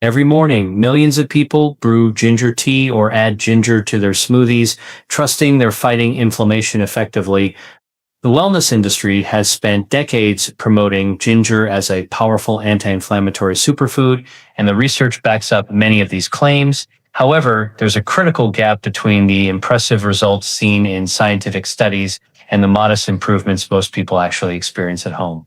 Every morning, millions of people brew ginger tea or add ginger to their smoothies, trusting they're fighting inflammation effectively. The wellness industry has spent decades promoting ginger as a powerful anti-inflammatory superfood, and the research backs up many of these claims. However, there's a critical gap between the impressive results seen in scientific studies and the modest improvements most people actually experience at home.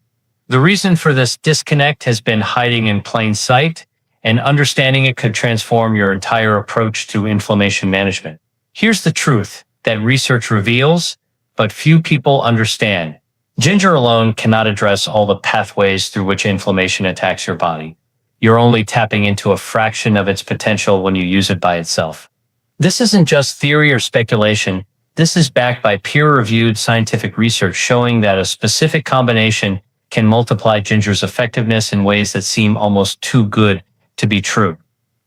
The reason for this disconnect has been hiding in plain sight, and understanding it could transform your entire approach to inflammation management. Here's the truth that research reveals, but few people understand. Ginger alone cannot address all the pathways through which inflammation attacks your body. You're only tapping into a fraction of its potential when you use it by itself. This isn't just theory or speculation. This is backed by peer-reviewed scientific research showing that a specific combination can multiply ginger's effectiveness in ways that seem almost too good to be true.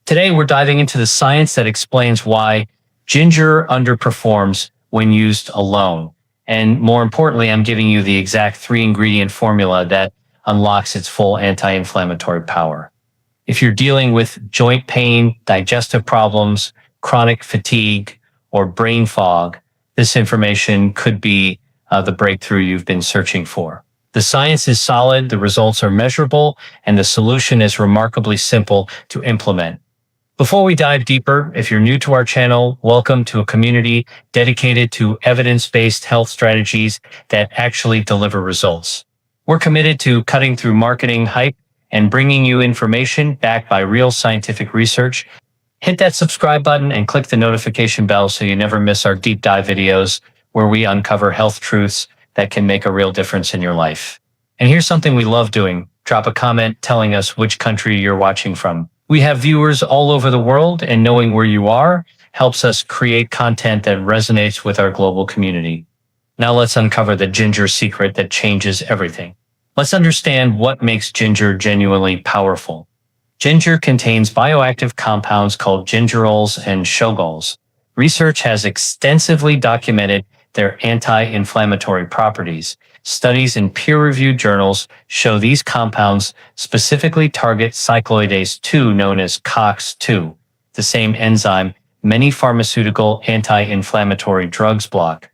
Today, we're diving into the science that explains why ginger underperforms when used alone. And more importantly, I'm giving you the exact 3-ingredient formula that unlocks its full anti-inflammatory power. If you're dealing with joint pain, digestive problems, chronic fatigue, or brain fog, this information could be the breakthrough you've been searching for. The science is solid, the results are measurable, and the solution is remarkably simple to implement. Before we dive deeper, if you're new to our channel, welcome to a community dedicated to evidence-based health strategies that actually deliver results. We're committed to cutting through marketing hype and bringing you information backed by real scientific research. Hit that subscribe button and click the notification bell so you never miss our deep dive videos where we uncover health truths that can make a real difference in your life. And here's something we love doing. Drop a comment telling us which country you're watching from. We have viewers all over the world, and knowing where you are helps us create content that resonates with our global community. Now let's uncover the ginger secret that changes everything. Let's understand what makes ginger genuinely powerful. Ginger contains bioactive compounds called gingerols and shogols. Research has extensively documented their anti-inflammatory properties. Studies in peer-reviewed journals show these compounds specifically target cycloidase 2, known as COX-2, the same enzyme many pharmaceutical anti-inflammatory drugs block.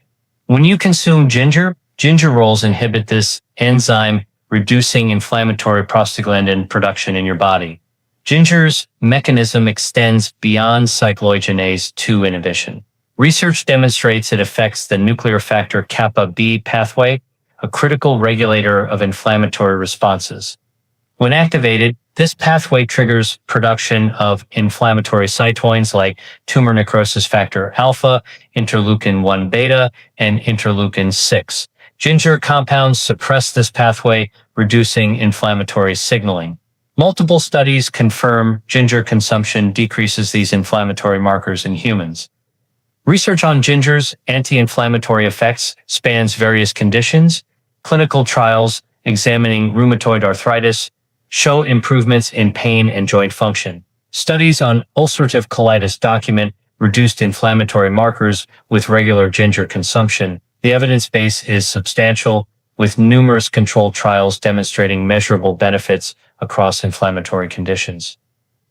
When you consume ginger, gingerols inhibit this enzyme, reducing inflammatory prostaglandin production in your body. Ginger's mechanism extends beyond cyclogenase 2 inhibition. Research demonstrates it affects the nuclear factor kappa B pathway, a critical regulator of inflammatory responses. When activated, this pathway triggers production of inflammatory cytokines like tumor necrosis factor alpha, interleukin-1 beta, and interleukin-6. Ginger compounds suppress this pathway, reducing inflammatory signaling. Multiple studies confirm ginger consumption decreases these inflammatory markers in humans. Research on ginger's anti-inflammatory effects spans various conditions. Clinical trials examining rheumatoid arthritis show improvements in pain and joint function. Studies on ulcerative colitis document reduced inflammatory markers with regular ginger consumption. The evidence base is substantial, with numerous controlled trials demonstrating measurable benefits across inflammatory conditions.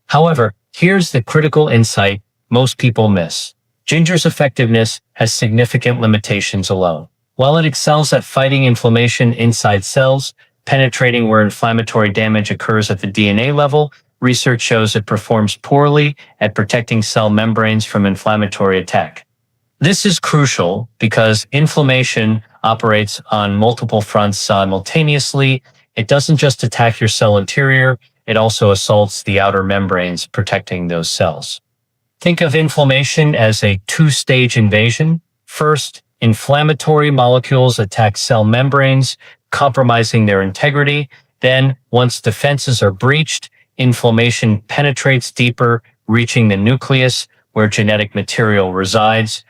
However, here's the critical insight most people miss. Ginger's effectiveness has significant limitations alone. While it excels at fighting inflammation inside cells, penetrating where inflammatory damage occurs at the DNA level, research shows it performs poorly at protecting cell membranes from inflammatory attack. This is crucial because inflammation operates on multiple fronts simultaneously. It doesn't just attack your cell interior, it also assaults the outer membranes protecting those cells. Think of inflammation as a two-stage invasion. First, inflammatory molecules attack cell membranes, compromising their integrity. Then, once defenses are breached, inflammation penetrates deeper, reaching the nucleus where genetic material resides.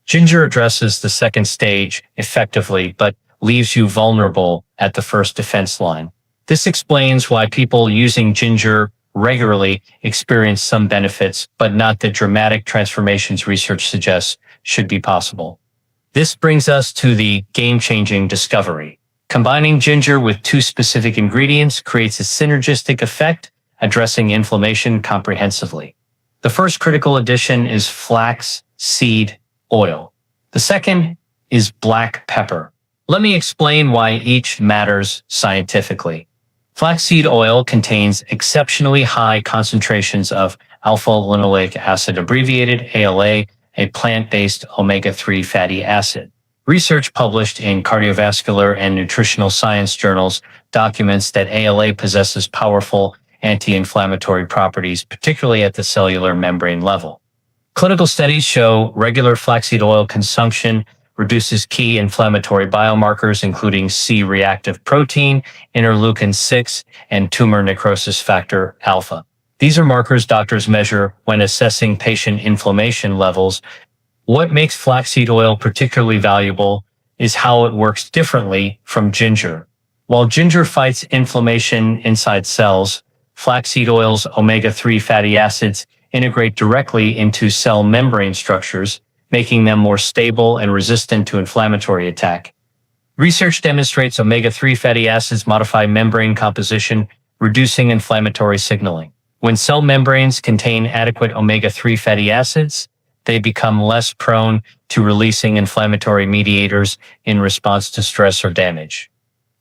Ginger addresses the second stage effectively, but leaves you vulnerable at the first defense line. This explains why people using ginger regularly experience some benefits, but not the dramatic transformations research suggests should be possible. This brings us to the game-changing discovery. Combining ginger with two specific ingredients creates a synergistic effect, addressing inflammation comprehensively. The first critical addition is flax seed oil. The second is black pepper. Let me explain why each matters scientifically. Flaxseed oil contains exceptionally high concentrations of alpha-linoleic acid, abbreviated ALA, a plant-based omega-3 fatty acid. Research published in cardiovascular and nutritional science journals documents that ALA possesses powerful anti-inflammatory properties, particularly at the cellular membrane level. Clinical studies show regular flaxseed oil consumption reduces key inflammatory biomarkers, including C-reactive protein, interleukin-6, and tumor necrosis factor alpha. These are markers doctors measure when assessing patient inflammation levels. What makes flaxseed oil particularly valuable is how it works differently from ginger. While ginger fights inflammation inside cells, flaxseed oil's omega-3 fatty acids integrate directly into cell membrane structures, making them more stable and resistant to inflammatory attack. Research demonstrates omega-3 fatty acids modify membrane composition, reducing inflammatory signaling. When cell membranes contain adequate omega-3 fatty acids, they become less prone to releasing inflammatory mediators in response to stress or damage.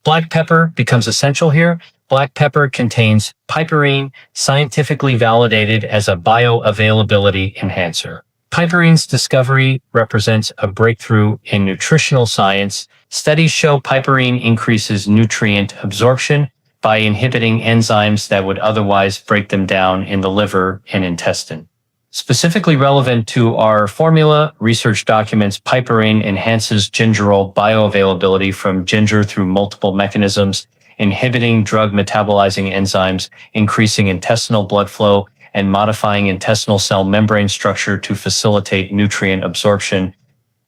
Black pepper becomes essential here. Black pepper contains piperine, scientifically validated as a bioavailability enhancer. Piperine's discovery represents a breakthrough in nutritional science. Studies show piperine increases nutrient absorption by inhibiting enzymes that would otherwise break them down in the liver and intestine. Specifically relevant to our formula, research documents piperine enhances gingerol bioavailability from ginger through multiple mechanisms, inhibiting drug metabolizing enzymes, increasing intestinal blood flow, and modifying intestinal cell membrane structure to facilitate nutrient absorption.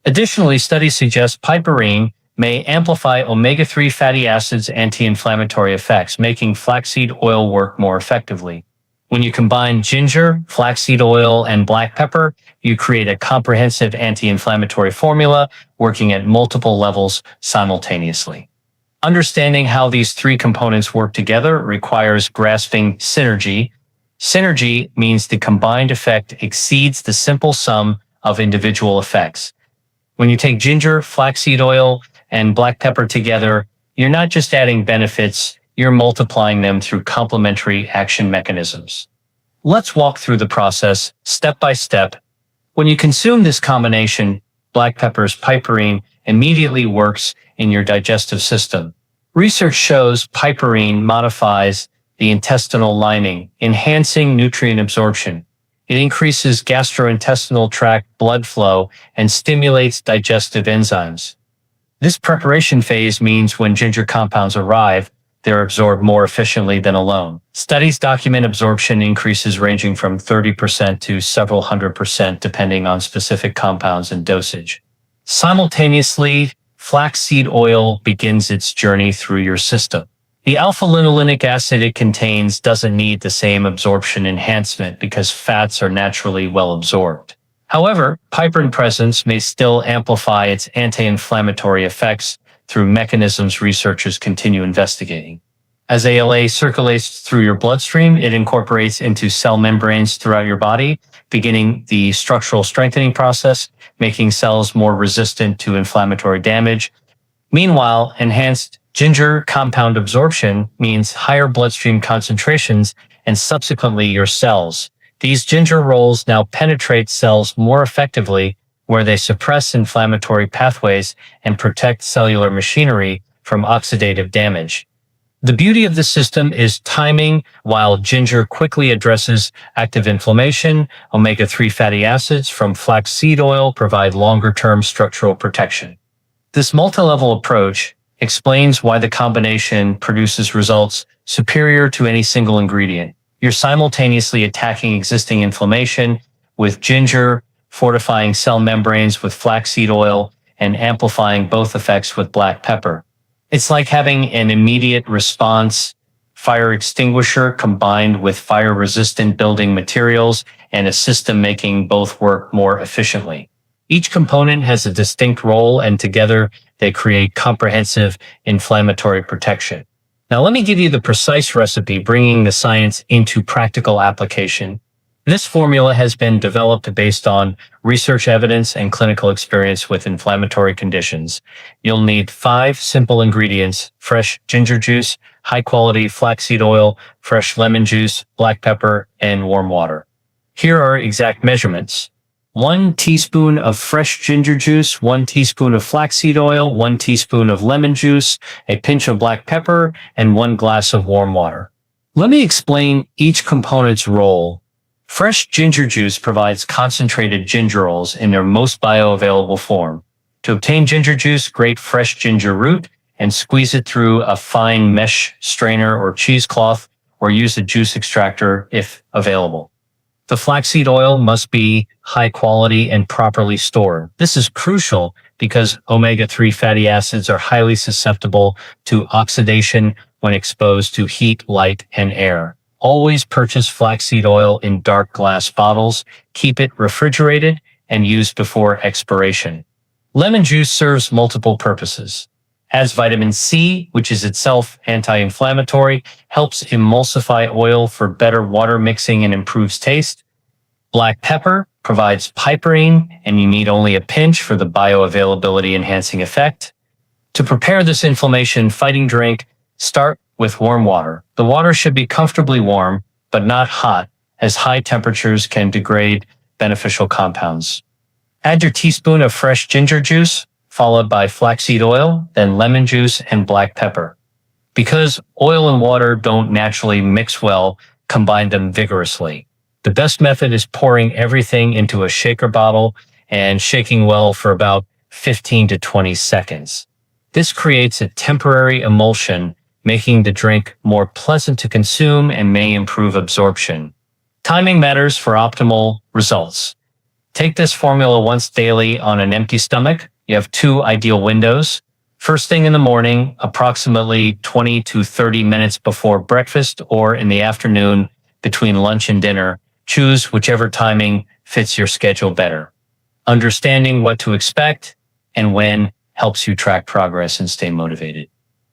Additionally, studies suggest piperine may amplify omega-3 fatty acids' anti-inflammatory effects, making flaxseed oil work more effectively. When you combine ginger, flaxseed oil, and black pepper, you create a comprehensive anti-inflammatory formula working at multiple levels simultaneously. Understanding how these three components work together requires grasping synergy. Synergy means the combined effect exceeds the simple sum of individual effects. When you take ginger, flaxseed oil, and black pepper together, you're not just adding benefits, you're multiplying them through complementary action mechanisms. Let's walk through the process step by step. When you consume this combination, black pepper's piperine immediately works in your digestive system. Research shows piperine modifies the intestinal lining, enhancing nutrient absorption. It increases gastrointestinal tract blood flow and stimulates digestive enzymes. This preparation phase means when ginger compounds arrive, they're absorbed more efficiently than alone. Studies document absorption increases ranging from 30% to several 100% depending on specific compounds and dosage. Simultaneously, flaxseed oil begins its journey through your system. The alpha-linolenic acid it contains doesn't need the same absorption enhancement because fats are naturally well absorbed. However, piperine presence may still amplify its anti-inflammatory effects through mechanisms researchers continue investigating. As ALA circulates through your bloodstream, it incorporates into cell membranes throughout your body, beginning the structural strengthening process, making cells more resistant to inflammatory damage. Meanwhile, enhanced ginger compound absorption means higher bloodstream concentrations and subsequently your cells. These ginger rolls now penetrate cells more effectively, where they suppress inflammatory pathways and protect cellular machinery from oxidative damage. The beauty of the system is timing. While ginger quickly addresses active inflammation, omega-3 fatty acids from flaxseed oil provide longer-term structural protection. This multi-level approach explains why the combination produces results superior to any single ingredient. You're simultaneously attacking existing inflammation with ginger, fortifying cell membranes with flaxseed oil, and amplifying both effects with black pepper. It's like having an immediate response fire extinguisher combined with fire-resistant building materials and a system making both work more efficiently. Each component has a distinct role, and together they create comprehensive inflammatory protection. Now, let me give you the precise recipe, bringing the science into practical application. This formula has been developed based on research evidence and clinical experience with inflammatory conditions. You'll need 5 simple ingredients: fresh ginger juice, high quality flaxseed oil, fresh lemon juice, black pepper, and warm water. Here are exact measurements. 1 teaspoon of fresh ginger juice, 1 teaspoon of flaxseed oil, 1 teaspoon of lemon juice, a pinch of black pepper, and 1 glass of warm water. Let me explain each component's role. Fresh ginger juice provides concentrated gingerols in their most bioavailable form. To obtain ginger juice, grate fresh ginger root and squeeze it through a fine mesh strainer or cheesecloth, or use a juice extractor if available. The flaxseed oil must be high quality and properly stored. This is crucial because omega-3 fatty acids are highly susceptible to oxidation when exposed to heat, light, and air. Always purchase flaxseed oil in dark glass bottles, keep it refrigerated, and use before expiration. Lemon juice serves multiple purposes. Adds vitamin C, which is itself anti-inflammatory, helps emulsify oil for better water mixing and improves taste. Black pepper provides piperine, and you need only a pinch for the bioavailability enhancing effect. To prepare this inflammation-fighting drink, start with warm water. The water should be comfortably warm, but not hot, as high temperatures can degrade beneficial compounds. Add your teaspoon of fresh ginger juice, followed by flaxseed oil, then lemon juice and black pepper. Because oil and water don't naturally mix well, combine them vigorously. The best method is pouring everything into a shaker bottle and shaking well for about 15 to 20 seconds. This creates a temporary emulsion, making the drink more pleasant to consume and may improve absorption. Timing matters for optimal results. Take this formula once daily on an empty stomach. You have 2 ideal windows. First thing in the morning, approximately 20 to 30 minutes before breakfast, or in the afternoon between lunch and dinner. Choose whichever timing fits your schedule better. Understanding what to expect and when helps you track progress and stay motivated.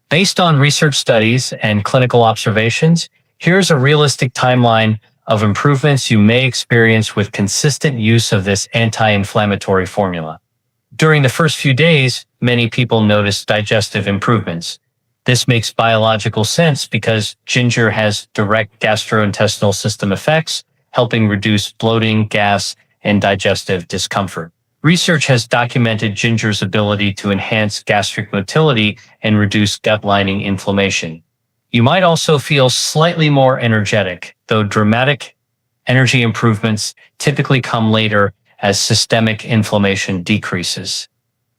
Based on research studies and clinical observations, here's a realistic timeline of improvements you may experience with consistent use of this anti-inflammatory formula. During the first few days, many people notice digestive improvements. This makes biological sense because ginger has direct gastrointestinal system effects, helping reduce bloating, gas, and digestive discomfort. Research has documented ginger's ability to enhance gastric motility and reduce gut lining inflammation. You might also feel slightly more energetic, though dramatic energy improvements typically come later as systemic inflammation decreases.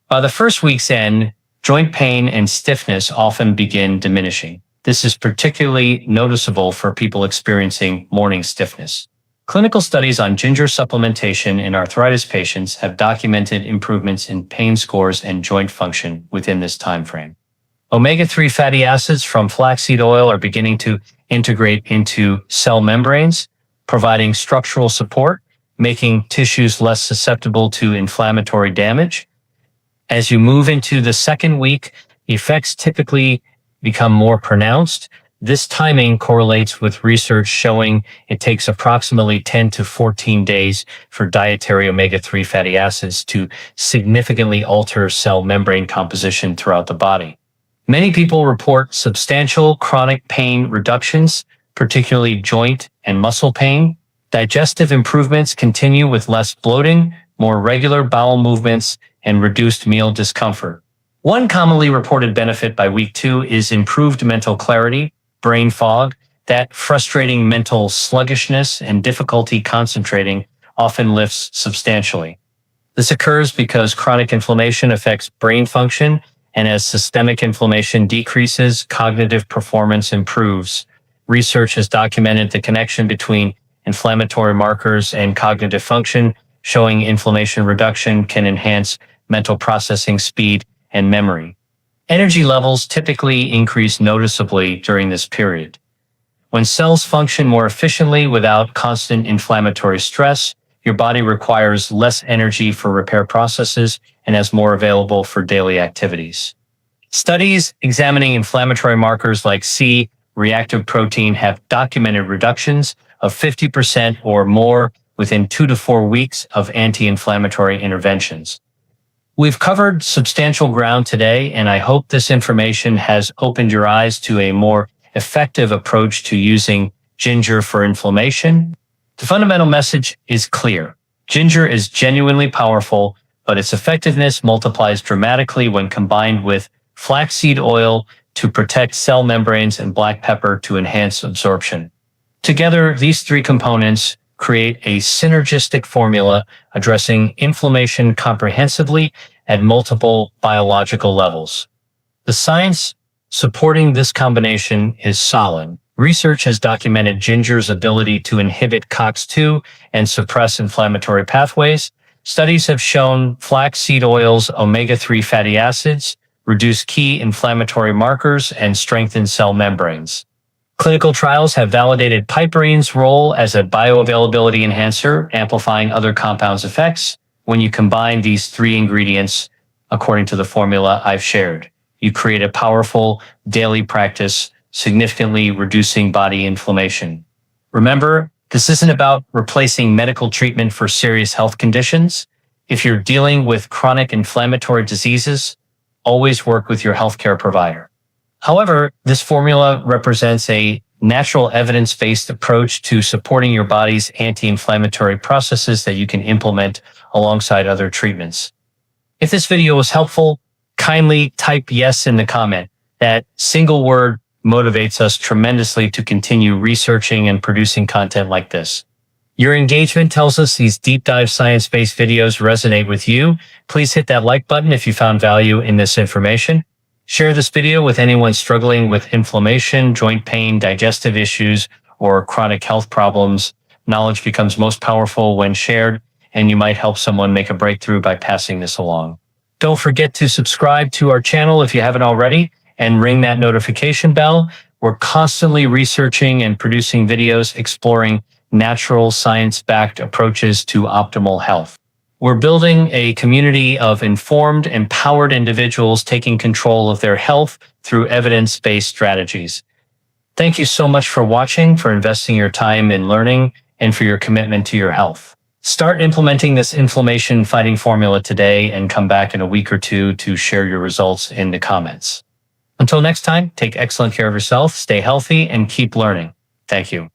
By the first week's end, joint pain and stiffness often begin diminishing. This is particularly noticeable for people experiencing morning stiffness. Clinical studies on ginger supplementation in arthritis patients have documented improvements in pain scores and joint function within this time frame. Omega-3 fatty acids from flaxseed oil are beginning to integrate into cell membranes, providing structural support, making tissues less susceptible to inflammatory damage. As you move into the second week, the effects typically become more pronounced. This timing correlates with research showing it takes approximately 10 to 14 days for dietary omega-3 fatty acids to significantly alter cell membrane composition throughout the body. Many people report substantial chronic pain reductions, particularly joint and muscle pain. Digestive improvements continue with less bloating, more regular bowel movements, and reduced meal discomfort. One commonly reported benefit by week 2 is improved mental clarity, brain fog. That frustrating mental sluggishness and difficulty concentrating often lifts substantially. This occurs because chronic inflammation affects brain function, and as systemic inflammation decreases, cognitive performance improves. Research has documented the connection between inflammatory markers and cognitive function, showing inflammation reduction can enhance mental processing speed and memory. Energy levels typically increase noticeably during this period. When cells function more efficiently without constant inflammatory stress, your body requires less energy for repair processes and has more available for daily activities. Studies examining inflammatory markers like C reactive protein have documented reductions of 50% or more within 2 to 4 weeks of anti-inflammatory interventions. We've covered substantial ground today, and I hope this information has opened your eyes to a more effective approach to using ginger for inflammation. The fundamental message is clear. Ginger is genuinely powerful, but its effectiveness multiplies dramatically when combined with flaxseed oil to protect cell membranes and black pepper to enhance absorption. Together, these three components create a synergistic formula addressing inflammation comprehensively at multiple biological levels. The science supporting this combination is solid. Research has documented ginger's ability to inhibit COX-2 and suppress inflammatory pathways. Studies have shown flaxseed oil's omega-3 fatty acids reduce key inflammatory markers and strengthen cell membranes. Clinical trials have validated piperine's role as a bioavailability enhancer, amplifying other compounds' effects. When you combine these three ingredients, according to the formula I've shared, you create a powerful daily practice, significantly reducing body inflammation. Remember, this isn't about replacing medical treatment for serious health conditions. If you're dealing with chronic inflammatory diseases, always work with your healthcare provider. However, this formula represents a natural evidence-based approach to supporting your body's anti-inflammatory processes that you can implement alongside other treatments. If this video was helpful, kindly type yes in the comment. That single word motivates us tremendously to continue researching and producing content like this. Your engagement tells us these deep dive science-based videos resonate with you. Please hit that like button if you found value in this information. Share this video with anyone struggling with inflammation, joint pain, digestive issues, or chronic health problems. Knowledge becomes most powerful when shared, and you might help someone make a breakthrough by passing this along. Don't forget to subscribe to our channel if you haven't already, and ring that notification bell. We're constantly researching and producing videos exploring natural science-backed approaches to optimal health. We're building a community of informed, empowered individuals taking control of their health through evidence-based strategies. Thank you so much for watching, for investing your time in learning, and for your commitment to your health. Start implementing this inflammation-fighting formula today and come back in a week or two to share your results in the comments. Until next time, take excellent care of yourself, stay healthy, and keep learning. Thank you.